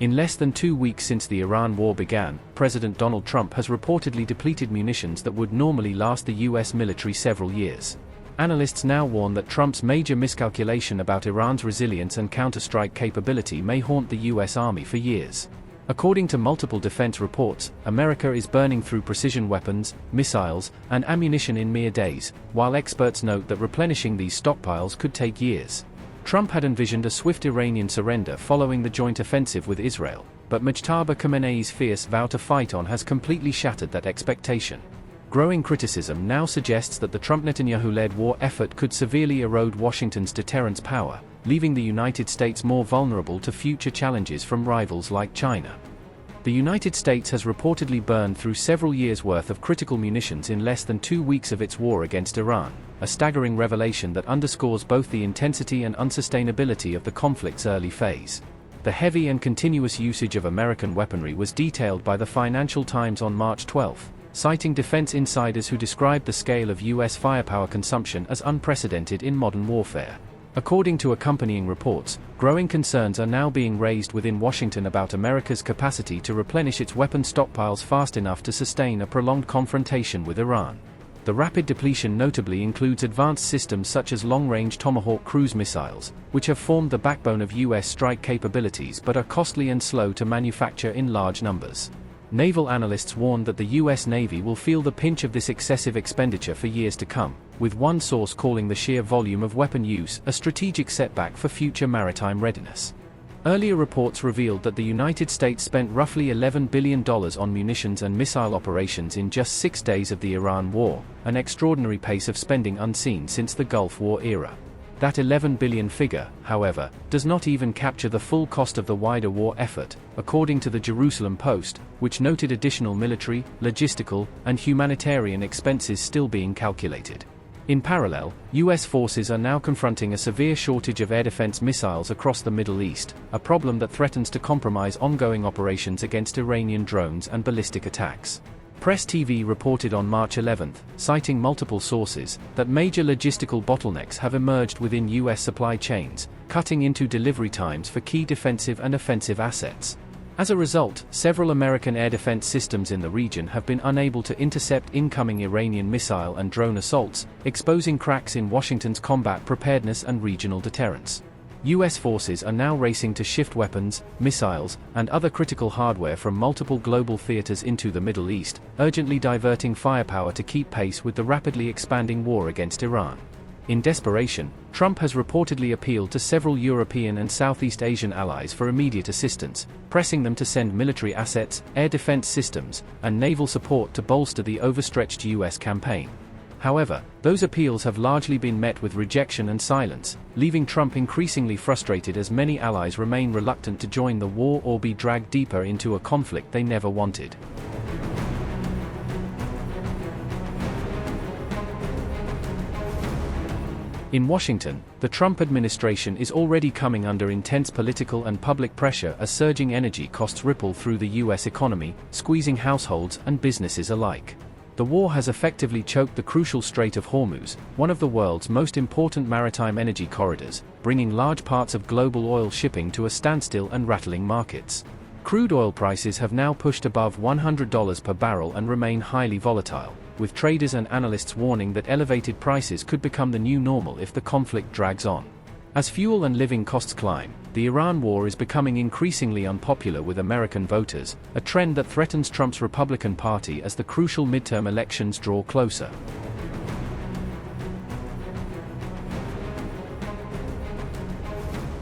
In less than 2 weeks since the Iran war began, President Donald Trump has reportedly depleted munitions that would normally last the U.S. military several years. Analysts now warn that Trump's major miscalculation about Iran's resilience and counterstrike capability may haunt the U.S. Army for years. According to multiple defense reports, America is burning through precision weapons, missiles, and ammunition in mere days, while experts note that replenishing these stockpiles could take years. Trump had envisioned a swift Iranian surrender following the joint offensive with Israel, but Mujtaba Khamenei's fierce vow to fight on has completely shattered that expectation. Growing criticism now suggests that the Trump-Netanyahu-led war effort could severely erode Washington's deterrence power, leaving the United States more vulnerable to future challenges from rivals like China. The United States has reportedly burned through several years' worth of critical munitions in less than 2 weeks of its war against Iran, a staggering revelation that underscores both the intensity and unsustainability of the conflict's early phase. The heavy and continuous usage of American weaponry was detailed by the Financial Times on March 12, citing defense insiders who described the scale of U.S. firepower consumption as unprecedented in modern warfare. According to accompanying reports, growing concerns are now being raised within Washington about America's capacity to replenish its weapon stockpiles fast enough to sustain a prolonged confrontation with Iran. The rapid depletion notably includes advanced systems such as long-range Tomahawk cruise missiles, which have formed the backbone of U.S. strike capabilities but are costly and slow to manufacture in large numbers. Naval analysts warn that the U.S. Navy will feel the pinch of this excessive expenditure for years to come, with one source calling the sheer volume of weapon use a strategic setback for future maritime readiness. Earlier reports revealed that the United States spent roughly $11 billion on munitions and missile operations in just 6 days of the Iran war, an extraordinary pace of spending unseen since the Gulf War era. That $11 billion figure, however, does not even capture the full cost of the wider war effort, according to the Jerusalem Post, which noted additional military, logistical, and humanitarian expenses still being calculated. In parallel, U.S. forces are now confronting a severe shortage of air defense missiles across the Middle East, a problem that threatens to compromise ongoing operations against Iranian drones and ballistic attacks. Press TV reported on March 11, citing multiple sources, that major logistical bottlenecks have emerged within U.S. supply chains, cutting into delivery times for key defensive and offensive assets. As a result, several American air defense systems in the region have been unable to intercept incoming Iranian missile and drone assaults, exposing cracks in Washington's combat preparedness and regional deterrence. U.S. forces are now racing to shift weapons, missiles, and other critical hardware from multiple global theaters into the Middle East, urgently diverting firepower to keep pace with the rapidly expanding war against Iran. In desperation, Trump has reportedly appealed to several European and Southeast Asian allies for immediate assistance, pressing them to send military assets, air defense systems, and naval support to bolster the overstretched U.S. campaign. However, those appeals have largely been met with rejection and silence, leaving Trump increasingly frustrated as many allies remain reluctant to join the war or be dragged deeper into a conflict they never wanted. In Washington, the Trump administration is already coming under intense political and public pressure as surging energy costs ripple through the U.S. economy, squeezing households and businesses alike. The war has effectively choked the crucial Strait of Hormuz, one of the world's most important maritime energy corridors, bringing large parts of global oil shipping to a standstill and rattling markets. Crude oil prices have now pushed above $100 per barrel and remain highly volatile, with traders and analysts warning that elevated prices could become the new normal if the conflict drags on. As fuel and living costs climb, the Iran war is becoming increasingly unpopular with American voters, a trend that threatens Trump's Republican Party as the crucial midterm elections draw closer.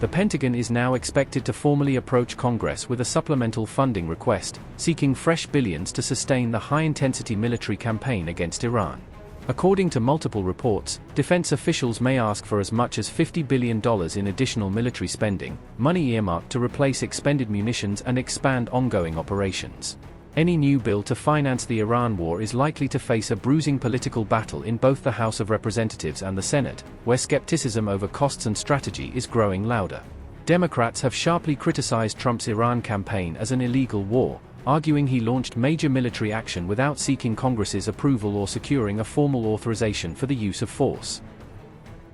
The Pentagon is now expected to formally approach Congress with a supplemental funding request, seeking fresh billions to sustain the high-intensity military campaign against Iran. According to multiple reports, defense officials may ask for as much as $50 billion in additional military spending, money earmarked to replace expended munitions and expand ongoing operations. Any new bill to finance the Iran war is likely to face a bruising political battle in both the House of Representatives and the Senate, where skepticism over costs and strategy is growing louder. Democrats have sharply criticized Trump's Iran campaign as an illegal war, arguing he launched major military action without seeking Congress's approval or securing a formal authorization for the use of force.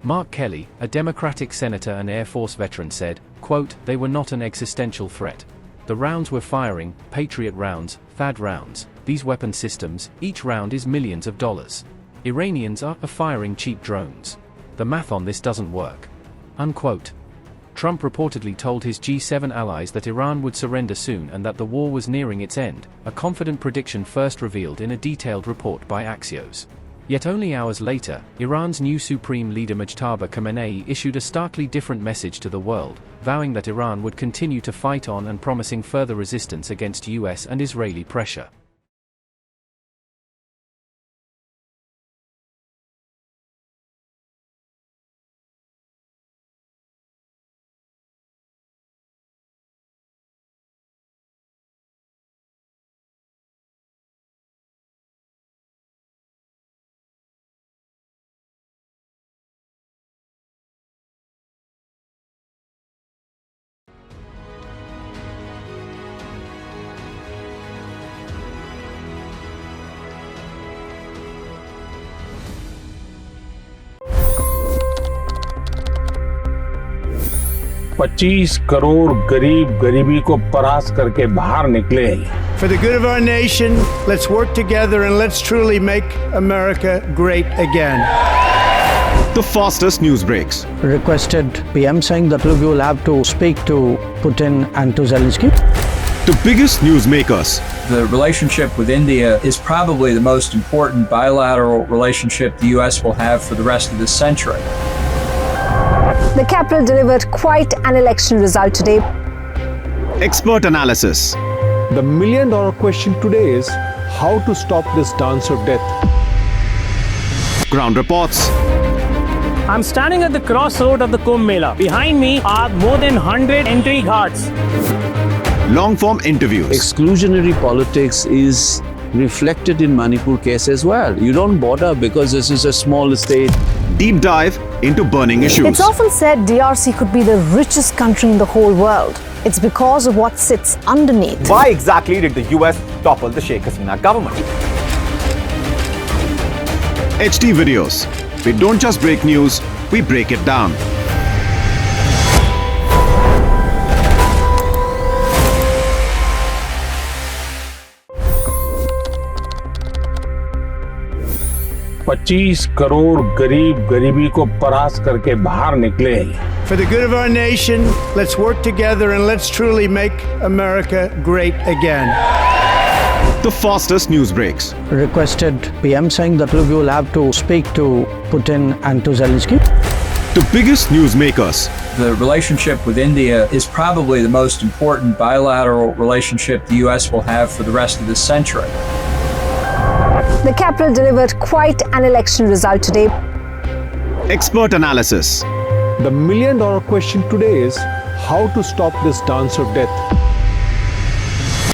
Mark Kelly, a Democratic senator and Air Force veteran, said, quote, "They were not an existential threat. The rounds we're firing, Patriot rounds, THAAD rounds, these weapon systems, each round is millions of dollars. Iranians are firing cheap drones. The math on this doesn't work." Unquote. Trump reportedly told his G7 allies that Iran would surrender soon and that the war was nearing its end, a confident prediction first revealed in a detailed report by Axios. Yet only hours later, Iran's new supreme leader Mujtaba Khamenei issued a starkly different message to the world, vowing that Iran would continue to fight on and promising further resistance against US and Israeli pressure. $25 crore गरीब गरीबी को परास्त करके बाहर निकले। For the good of our nation, let's work together and let's truly make America great again. The fastest news breaks. Requested PM saying that look, you will have to speak to Putin and to Zelensky. The biggest news makers. The relationship with India is probably the most important bilateral relationship the US will have for the rest of this century. The capital delivered quite an election result today. Expert analysis. The million-dollar question today is how to stop this dance of death. Ground reports. I'm standing at the crossroad of the Kumbh Mela. Behind me are more than 100 entry ghats. Long-form interviews. Exclusionary politics is reflected in Manipur case as well. You don't bother because this is a small state. Deep dive into burning issues. It's often said DRC could be the richest country in the whole world. It's because of what sits underneath. Why exactly did the US topple the Sheikh Hasina government? HD videos. We don't just break news, we break it down. $25 crore गरीब गरीबी को परास्त करके बाहर निकले। For the good of our nation, let's work together and let's truly make America great again. The fastest news breaks. Requested PM saying that look, you will have to speak to Putin and to Zelensky. The biggest news makers. The relationship with India is probably the most important bilateral relationship the US will have for the rest of this century. The capital delivered quite an election result today. Expert analysis. The million-dollar question today is how to stop this dance of death.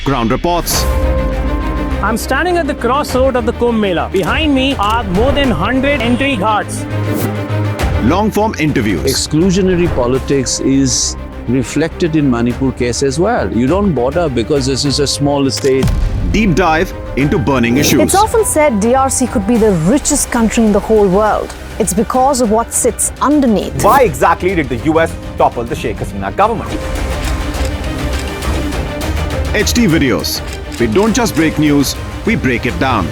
Ground reports. I'm standing at the crossroad of the Kumbh Mela. Behind me are more than 100 entry ghats. Long-form interviews. Exclusionary politics is reflected in Manipur case as well. You don't bother because this is a small state. Deep dive into burning issues. It's often said DRC could be the richest country in the whole world. It's because of what sits underneath. Why exactly did the US topple the Sheikh Hasina government? HD videos. We don't just break news, we break it down.